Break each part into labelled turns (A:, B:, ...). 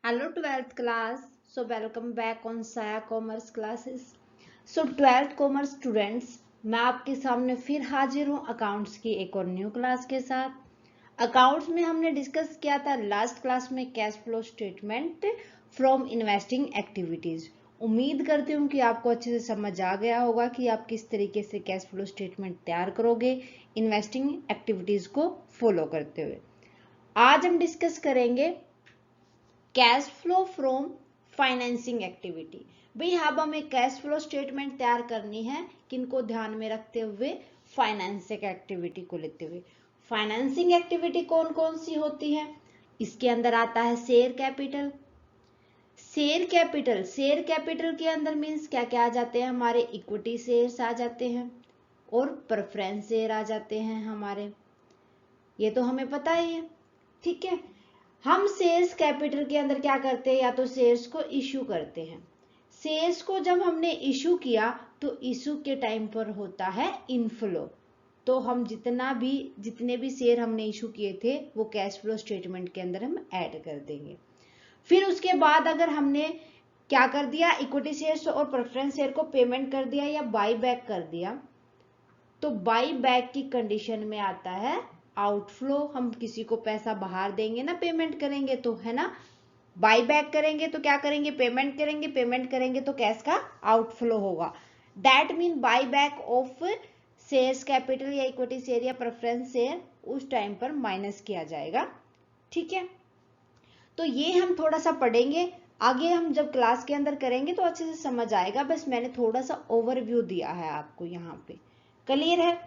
A: Hello 12th class. So welcome back on Saya Commerce classes. So 12th Commerce students, मैं आपके सामने फिर हाजिर हूँ अकाउंट्स की एक और न्यू क्लास के साथ। अकाउंट्स में हमने डिस्कस किया था लास्ट क्लास में cash flow statement from investing activities. उम्मीद करती हूँ कि आपको अच्छे से समझ आ गया होगा कि आप किस तरीके से कैश फ्लो स्टेटमेंट तैयार करोगे इन्वेस्टिंग एक्टिविटीज को फॉलो करते हुए। आज हम डिस्कस करेंगे cash flow from financing activity. भाई अब हमें कैश फ्लो स्टेटमेंट तैयार करनी है किनको ध्यान में रखते हुए, फाइनेंसिंग एक्टिविटी को लेते हुए। फाइनेंसिंग एक्टिविटी कौन कौन सी होती है? इसके अंदर आता है शेयर कैपिटल। शेयर कैपिटल के अंदर मीन्स क्या क्या आ जाते हैं? हमारे इक्विटी शेयर्स आ जाते हैं और प्रेफरेंस शेयर आ जाते हैं हमारे, ये तो हमें पता ही है। ठीक है, हम शेयर्स कैपिटल के अंदर क्या करते हैं? या तो शेयर्स को इशू करते हैं। शेयर्स को जब हमने इशू किया तो इशू के टाइम पर होता है इनफ्लो, तो हम जितने भी शेयर हमने इशू किए थे वो कैश फ्लो स्टेटमेंट के अंदर हम ऐड कर देंगे। फिर उसके बाद अगर हमने क्या कर दिया, इक्विटी शेयर्स और प्रेफरेंस शेयर को पेमेंट कर दिया या बाई बैक कर दिया, तो बाई बैक की कंडीशन में आता है आउटफ्लो। हम किसी को पैसा बाहर देंगे ना, पेमेंट करेंगे तो, है ना। बाई बैक करेंगे तो क्या करेंगे? पेमेंट करेंगे तो कैश का आउटफ्लो होगा। That mean by back of shares capital या इक्विटी शेयर या प्रेफरेंस शेयर उस टाइम पर माइनस किया जाएगा। ठीक है, तो ये हम थोड़ा सा पढ़ेंगे, आगे हम जब क्लास के अंदर करेंगे तो अच्छे से समझ आएगा। बस मैंने थोड़ा सा ओवरव्यू दिया है आपको यहाँ पे, क्लियर है।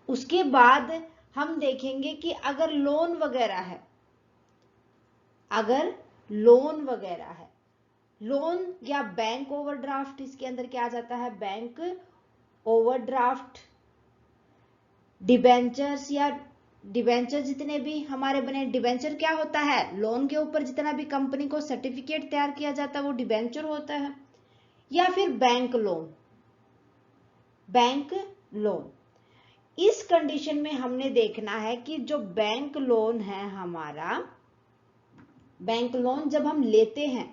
A: उसके बाद हम देखेंगे कि अगर लोन वगैरह है, लोन या बैंक ओवरड्राफ्ट, इसके अंदर क्या आ जाता है? बैंक ओवरड्राफ्ट, डिबेंचर्स या डिबेंचर जितने भी हमारे बने। डिबेंचर क्या होता है? लोन के ऊपर जितना भी कंपनी को सर्टिफिकेट तैयार किया जाता है वो डिबेंचर होता है। या फिर बैंक लोन। इस कंडीशन में हमने देखना है कि जो बैंक लोन है हमारा, बैंक लोन जब हम लेते हैं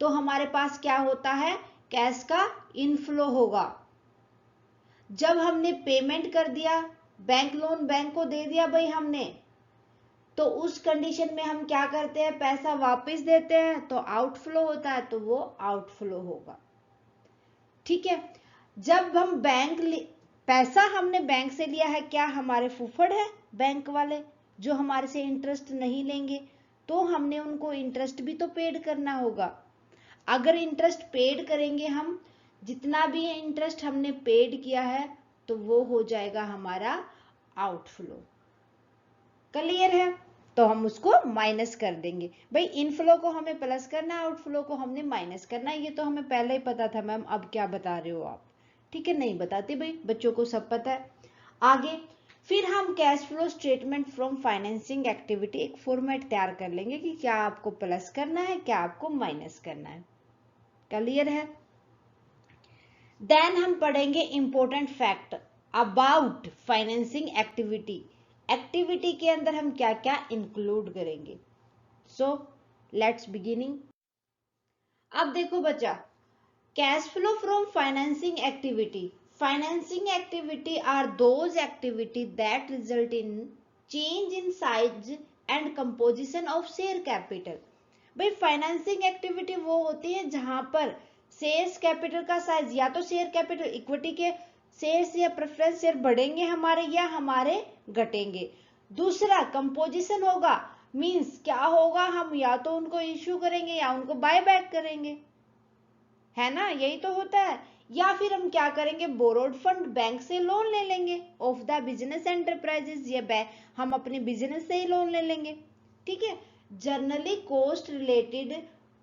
A: तो हमारे पास क्या होता है? कैश का इनफ्लो होगा। जब हमने पेमेंट कर दिया, बैंक लोन बैंक को दे दिया भाई हमने, तो उस कंडीशन में हम क्या करते हैं? पैसा वापस देते हैं, तो आउटफ्लो होता है, तो वो आउटफ्लो होगा। ठीक है, जब हम पैसा हमने बैंक से लिया है, क्या हमारे फुफड़ है बैंक वाले जो हमारे से इंटरेस्ट नहीं लेंगे? तो हमने उनको इंटरेस्ट भी तो पेड करना होगा। अगर इंटरेस्ट पेड करेंगे हम, जितना भी इंटरेस्ट हमने पेड किया है तो वो हो जाएगा हमारा आउटफ्लो। क्लियर है? तो हम उसको माइनस कर देंगे। भाई इनफ्लो को हमें प्लस करना है, आउटफ्लो को हमने माइनस करना है, ये तो हमें पहले ही पता था मैम, अब क्या बता रहे हो आप? ठीक है, नहीं बताते भाई, बच्चों को सब पता है। आगे फिर हम cash flow statement from financing activity एक फॉर्मेट तैयार कर लेंगे कि क्या आपको प्लस करना है, क्या आपको माइनस करना है। क्लियर है? देन हम पढ़ेंगे important fact about financing activity के अंदर हम क्या क्या इंक्लूड करेंगे। So let's beginning. अब देखो बच्चा, cash flow from financing activity are those activity that result in change in size and composition of share capital. भाई फाइनेंसिंग एक्टिविटी वो होती है जहां पर शेयर्स कैपिटल का साइज, या तो शेयर कैपिटल इक्विटी के शेयर्स या प्रेफरेंस शेयर बढ़ेंगे हमारे या हमारे घटेंगे। दूसरा कंपोजिशन होगा, मींस क्या होगा? हम या तो उनको इश्यू करेंगे या उनको बाय बैक करेंगे, है ना, यही तो होता है। या फिर हम क्या करेंगे? बोरोड फंड, बैंक से लोन ले लेंगे ऑफ द बिजनेस एंटरप्राइजेस, या हम अपने बिजनेस से ही लोन ले लेंगे। ठीक है, generally cost related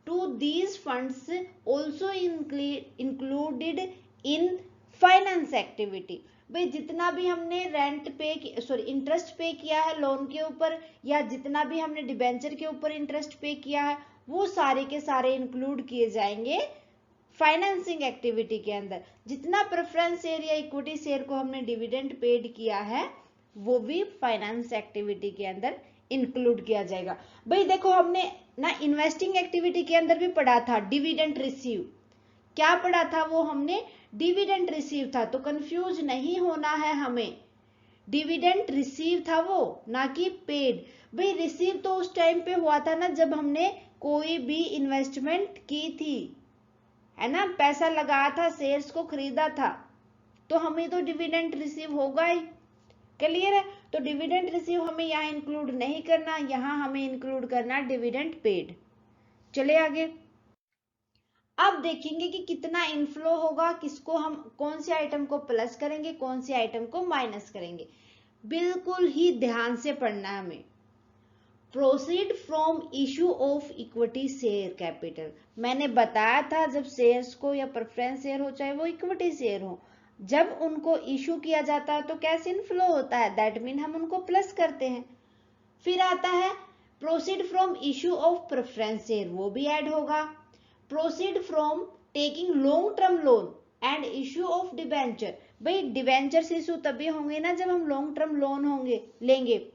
A: to these funds also included in finance activity. भाई जितना भी हमने इंटरेस्ट पे किया है लोन के ऊपर, या जितना भी हमने डिबेंचर के ऊपर इंटरेस्ट पे किया है, वो सारे के सारे इंक्लूड किए जाएंगे फाइनेंसिंग एक्टिविटी के अंदर। जितना प्रेफरेंस शेयर या इक्विटी शेयर को हमने डिविडेंड पेड किया है वो भी फाइनेंस एक्टिविटी के अंदर इंक्लूड किया जाएगा। भाई देखो, हमने ना इन्वेस्टिंग एक्टिविटी के अंदर भी पढ़ा था डिविडेंड रिसीव, क्या पढ़ा था वो हमने, डिविडेंड रिसीव था। तो कंफ्यूज नहीं होना है हमें, डिविडेंड रिसीव था वो, ना कि पेड। भाई रिसीव तो उस टाइम पे हुआ था ना जब हमने कोई भी इन्वेस्टमेंट की थी, है ना, पैसा लगाया था, शेयर्स को खरीदा था, तो हमें तो डिविडेंड रिसीव होगा ही। क्लियर है? तो डिविडेंड रिसीव हमें यहाँ इंक्लूड नहीं करना, यहाँ हमें इंक्लूड करना डिविडेंड पेड। चले आगे। अब देखेंगे कि कितना इनफ्लो होगा, किसको हम कौन से आइटम को प्लस करेंगे, कौन से आइटम को माइनस करेंगे। बिल्कुल ही ध्यान से पढ़ना है हमें। Proceed from issue of equity share capital, मैंने बताया था जब शेयर्स को या प्रेफरेंस शेयर हो चाहे वो इक्विटी शेयर हो, जब उनको इशू किया जाता है तो कैश इनफ्लो होता है, दैट मीन हम उनको प्लस करते हैं। फिर आता है proceed from issue of preference share, वो भी ऐड होगा। Proceed from taking long term loan and issue of debenture, भाई डिबेंचर्स इशू तभी होंगे ना जब हम लॉन्ग टर्म लोन होंगे लेंगे।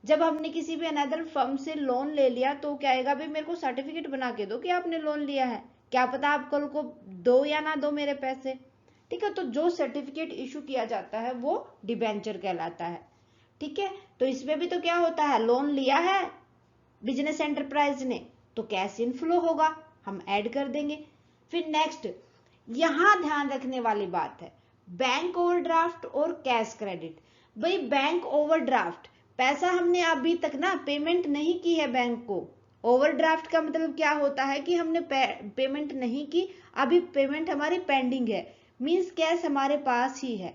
A: जब हमने किसी भी अनदर फर्म से लोन ले लिया तो क्या आएगा, भाई मेरे को सर्टिफिकेट बना के दो कि आपने लोन लिया है, क्या पता आप कल को दो या ना दो मेरे पैसे। ठीक है, तो जो सर्टिफिकेट इशू किया जाता है वो डिबेंचर कहलाता है। ठीक है, तो इसमें भी तो क्या होता है, लोन लिया है बिजनेस एंटरप्राइज ने तो कैश इनफ्लो होगा, हम ऐड कर देंगे। फिर नेक्स्ट यहां ध्यान रखने वाली बात है बैंक ओवरड्राफ्ट और कैश क्रेडिट। भाई बैंक ओवरड्राफ्ट, पैसा हमने अभी तक ना पेमेंट नहीं की है बैंक को। ओवरड्राफ्ट का मतलब क्या होता है कि हमने पेमेंट नहीं की, अभी पेमेंट हमारी पेंडिंग है, मींस कैश हमारे पास ही है,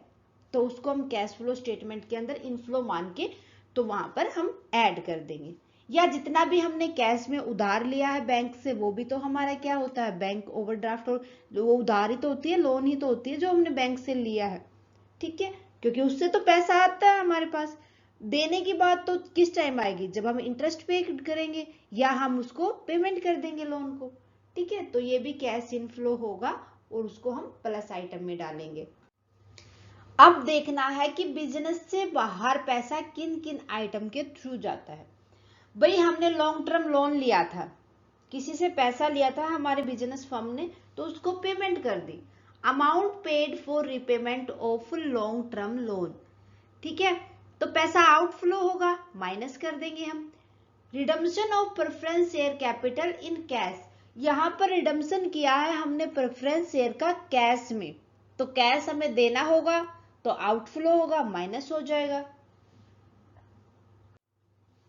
A: तो उसको हम कैश फ्लो स्टेटमेंट के अंदर इनफ्लो मान के तो वहां पर हम ऐड कर देंगे। या जितना भी हमने कैश में उधार लिया है बैंक से वो भी तो हमारा क्या होता है, बैंक ओवरड्राफ्ट, और वो उधार ही तो होती है, लोन ही तो होती है जो हमने बैंक से लिया है। ठीक है, क्योंकि उससे तो पैसा आता है हमारे पास। देने की बात तो किस टाइम आएगी, जब हम इंटरेस्ट पे करेंगे या हम उसको पेमेंट कर देंगे लोन को। ठीक है, तो ये भी कैश इनफ्लो होगा और उसको हम प्लस आइटम में डालेंगे। अब देखना है कि बिजनेस से बाहर पैसा किन किन आइटम के थ्रू जाता है। भाई हमने लॉन्ग टर्म लोन लिया था, किसी से पैसा लिया था हमारे बिजनेस फर्म ने, तो उसको पेमेंट कर दी, amount paid for repayment of long term loan. ठीक है, तो पैसा आउटफ्लो होगा, माइनस कर देंगे हम। Redemption of preference share capital in cash, यहां पर रिडम्पशन किया है हमने प्रेफरेंस शेयर का कैश में, तो कैश हमें देना होगा तो आउटफ्लो होगा, माइनस हो जाएगा।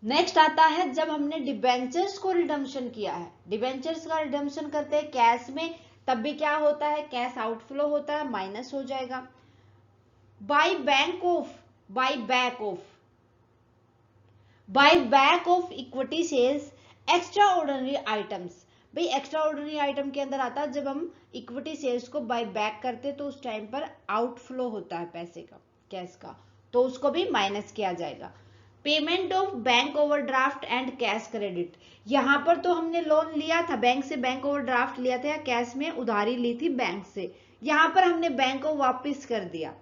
A: नेक्स्ट आता है जब हमने डिबेंचर्स को रिडम्पशन किया है, डिबेंचर्स का रिडम्पशन करते हैं कैश में, तब भी क्या होता है, कैश आउटफ्लो होता है, माइनस हो जाएगा। Buy back of equity shares extra ordinary items, भाई एक्स्ट्रा ऑर्डिनरी आइटम के अंदर आता है जब हम इक्विटी शेयर्स को बाय बैक करते तो उस टाइम पर आउटफ्लो होता है पैसे का, कैश का, तो उसको भी माइनस किया जाएगा। Payment of bank overdraft and cash credit, यहां पर तो हमने लोन लिया था बैंक से, बैंक ओवरड्राफ्ट लिया था या कैश में उधारी ली थी बैंक से, यहां पर हमने बैंक को वापस कर दिया,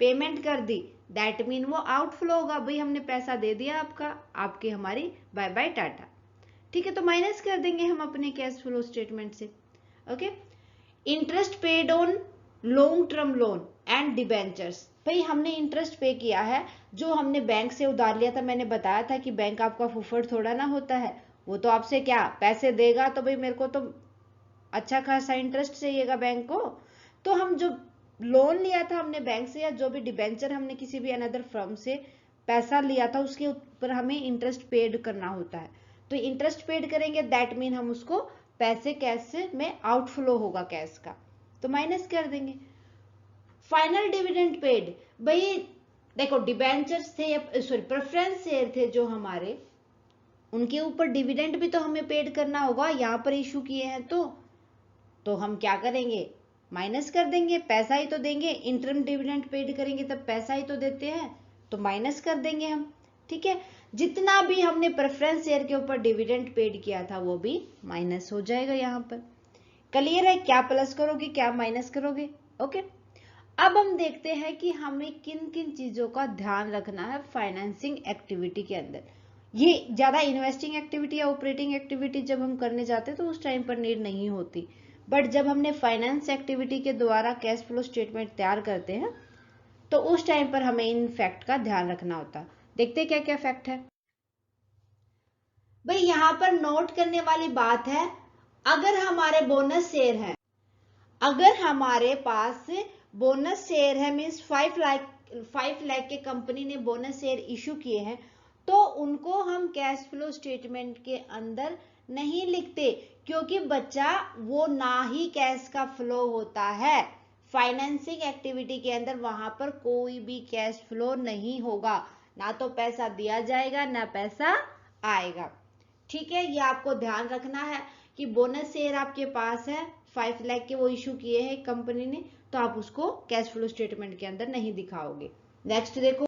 A: पेमेंट कर दी, दैट मीन वो आउटफ्लो होगा, भाई हमने पैसा दे दिया आपका, आपकी हमारी बाय बाय टाटा। ठीक है, तो माइनस कर देंगे हम अपने कैश फ्लो स्टेटमेंट से। Okay, interest paid on long term loan and debentures, भाई हमने इंटरेस्ट पे किया है जो हमने बैंक से उधार लिया था, मैंने बताया था कि बैंक आपका फुफड़ थोड़ा ना होता है, वो तो आपसे क्या पैसे देगा, तो भाई मेरे को तो अच्छा खासा इंटरेस्ट चाहिएगा बैंक को, तो हम जो लोन लिया था हमने बैंक से या जो भी डिबेंचर हमने किसी भी अनदर फर्म से पैसा लिया था उसके ऊपर हमें इंटरेस्ट पेड करना होता है, तो इंटरेस्ट पेड करेंगे, दैट मीन हम उसको पैसे कैश में आउटफ्लो होगा कैश का, तो माइनस कर देंगे। फाइनल डिविडेंड पेड, भाई देखो डिबेंचर्स थे या सॉरी प्रेफरेंस शेयर थे जो हमारे, उनके ऊपर डिविडेंड भी तो हमें पेड करना होगा, यहां पर इशू किए हैं तो हम क्या करेंगे, माइनस कर देंगे, पैसा ही तो देंगे, इंटरम डिविडेंड पेड करेंगे तब पैसा ही तो देते हैं, तो माइनस कर देंगे हम। ठीक है, जितना भी हमने प्रेफरेंस शेयर के ऊपर डिविडेंड पेड किया था वो भी माइनस हो जाएगा यहाँ पर। क्लियर है, क्या प्लस करोगे क्या माइनस करोगे। ओके, अब हम देखते हैं कि हमें किन किन चीजों का ध्यान रखना है फाइनेंसिंग एक्टिविटी के अंदर। ये ज्यादा इन्वेस्टिंग एक्टिविटी या ऑपरेटिंग एक्टिविटी जब हम करने जाते हैं तो उस टाइम पर नीड नहीं होती, बट जब हमने फाइनेंस एक्टिविटी के द्वारा कैश फ्लो स्टेटमेंट तैयार करते हैं तो उस टाइम पर हमें इन फैक्ट का ध्यान रखना होता है। देखते हैं क्या क्या फैक्ट है भाई। यहां पर नोट करने वाली बात है, अगर हमारे बोनस शेयर है, अगर हमारे पास बोनस शेयर है, मीन्स 5 लाख के कंपनी ने बोनस शेयर इशू किए हैं, तो उनको हम कैश फ्लो स्टेटमेंट के अंदर नहीं लिखते, क्योंकि बच्चा वो ना ही कैश का फ्लो होता है। फाइनेंसिंग एक्टिविटी के अंदर वहां पर कोई भी कैश फ्लो नहीं होगा, ना तो पैसा दिया जाएगा ना पैसा आएगा। ठीक है, ये आपको ध्यान रखना है कि बोनस शेयर आपके पास है, 5 लाख के वो इशू किए हैं कंपनी ने, तो आप उसको कैश फ्लो स्टेटमेंट के अंदर नहीं दिखाओगे। नेक्स्ट देखो,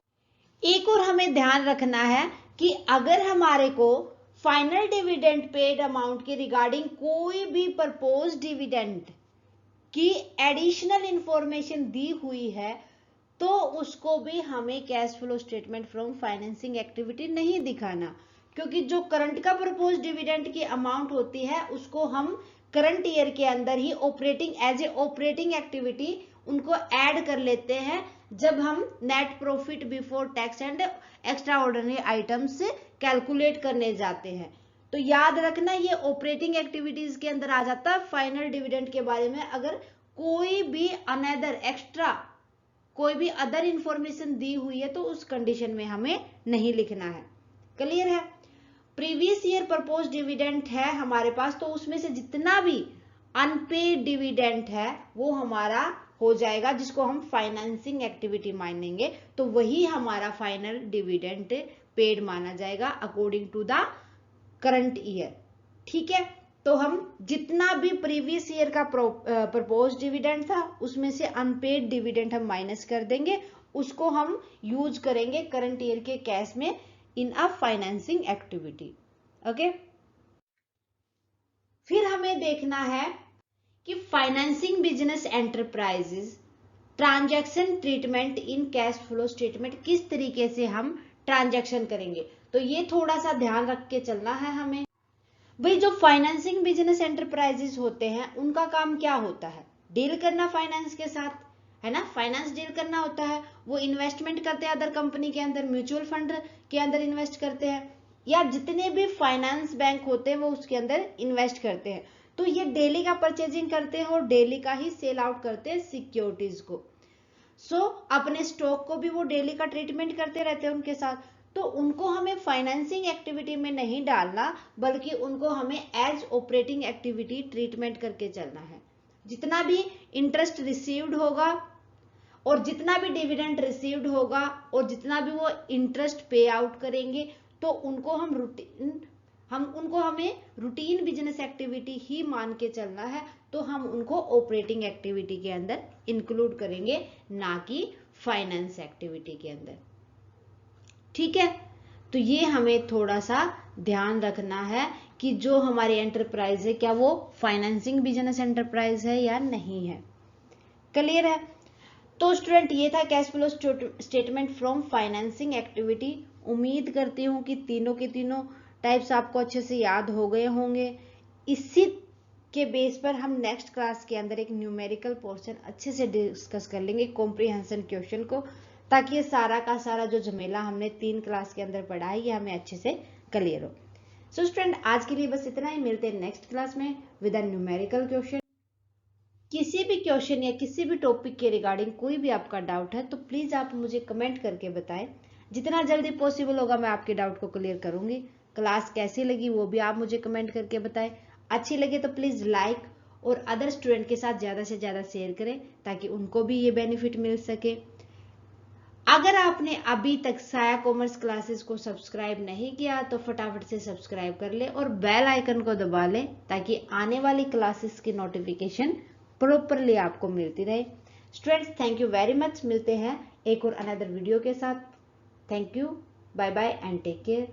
A: एक और हमें ध्यान रखना है कि अगर हमारे को फाइनल डिविडेंड पेड अमाउंट के रिगार्डिंग कोई भी प्रपोज डिविडेंड की एडिशनल इंफॉर्मेशन दी हुई है, तो उसको भी हमें cash flow statement from financing activity नहीं दिखाना, क्योंकि जो करंट का प्रपोज डिविडेंड की अमाउंट होती है उसको हम करंट ईयर के अंदर ही operating as a operating activity उनको ऐड कर लेते हैं जब हम net profit before tax and extraordinary items calculate करने जाते हैं। तो याद रखना ये ऑपरेटिंग एक्टिविटीज के अंदर आ जाता है। फाइनल डिविडेंड के बारे में अगर कोई भी अनदर एक्स्ट्रा कोई भी अदर इंफॉर्मेशन दी हुई है तो उस कंडीशन में हमें नहीं लिखना है। क्लियर है? प्रीवियस ईयर प्रपोज डिविडेंड है हमारे पास, तो उसमें से जितना भी अनपेड डिविडेंड है वो हमारा हो जाएगा, जिसको हम फाइनेंसिंग एक्टिविटी मानेंगे, तो वही हमारा फाइनल डिविडेंड पेड माना जाएगा according to the current year. ठीक है, तो हम जितना भी प्रीवियस ईयर का प्रपोज डिविडेंड था उसमें से अनपेड डिविडेंड हम माइनस कर देंगे, उसको हम यूज करेंगे करंट ईयर के कैश में इन अ फाइनेंसिंग एक्टिविटी। ओके, फिर हमें देखना है कि financing business enterprises transaction treatment in cash flow statement किस तरीके से हम ट्रांजैक्शन करेंगे, तो ये थोड़ा सा ध्यान रख के चलना है हमें। भाई जो फाइनेंसिंग बिजनेस एंटरप्राइजेस होते हैं उनका काम क्या होता है? डील करना फाइनेंस के साथ, है ना, फाइनेंस डील करना होता है। वो इन्वेस्टमेंट करते हैं अदर कंपनी के अंदर, म्यूचुअल फंड के अंदर इन्वेस्ट करते हैं, या जितने भी फाइनेंस बैंक होते हैं वो उसके अंदर इन्वेस्ट करते हैं। तो ये डेली का परचेजिंग करते हैं और डेली का ही सेल आउट करते हैं सिक्योरिटीज को। सो अपने स्टॉक को भी वो डेली का ट्रीटमेंट करते रहते हैं उनके साथ। तो उनको हमें फाइनेंसिंग एक्टिविटी में नहीं डालना, बल्कि उनको हमें एज ऑपरेटिंग एक्टिविटी ट्रीटमेंट करके चलना है। जितना भी इंटरेस्ट रिसीव्ड होगा और जितना भी डिविडेंड रिसीव्ड होगा और जितना भी वो इंटरेस्ट पे आउट करेंगे, तो उनको हमें रूटीन बिजनेस एक्टिविटी ही मान के चलना है। तो हम उनको ऑपरेटिंग एक्टिविटी के अंदर इंक्लूड करेंगे, ना कि फाइनेंस एक्टिविटी के अंदर। ठीक है, तो ये हमें थोड़ा सा ध्यान रखना है कि जो हमारी एंटरप्राइज है क्या वो फाइनेंसिंग बिजनेस एंटरप्राइज है या नहीं है। क्लियर है? तो स्टूडेंट ये था cash flow statement from financing activity. उम्मीद करती हूँ कि तीनों के तीनों टाइप्स आपको अच्छे से याद हो गए होंगे। इसी के बेस पर हम नेक्स्ट क्लास के अंदर एक न्यूमेरिकल पोर्शन अच्छे से डिस्कस कर लेंगे, कॉम्प्रिहेंशन क्वेश्चन को, ताकि ये सारा का सारा जो झमेला हमने 3 क्लास के अंदर पढ़ा है ये हमें अच्छे से क्लियर हो। सो स्टूडेंट आज के लिए बस इतना ही, मिलते हैं नेक्स्ट क्लास में विद अ न्यूमेरिकल क्वेश्चन। किसी भी क्वेश्चन या किसी भी टॉपिक के रिगार्डिंग कोई भी आपका डाउट है तो प्लीज आप मुझे कमेंट करके बताएं। जितना जल्दी पॉसिबल होगा मैं आपके डाउट को क्लियर करूंगी। क्लास कैसी लगी वो भी आप मुझे कमेंट करके बताएं। अच्छी लगे तो प्लीज लाइक और अदर स्टूडेंट के साथ ज्यादा से ज्यादा शेयर करें ताकि उनको भी ये बेनिफिट मिल सके। अगर आपने अभी तक साया कॉमर्स क्लासेस को सब्सक्राइब नहीं किया तो फटाफट से सब्सक्राइब कर ले और बेल आइकन को दबा लें ताकि आने वाली क्लासेस की नोटिफिकेशन प्रॉपरली आपको मिलती रहे। Students thank you very much, मिलते हैं एक और अनदर वीडियो के साथ। Thank you, bye bye and take care.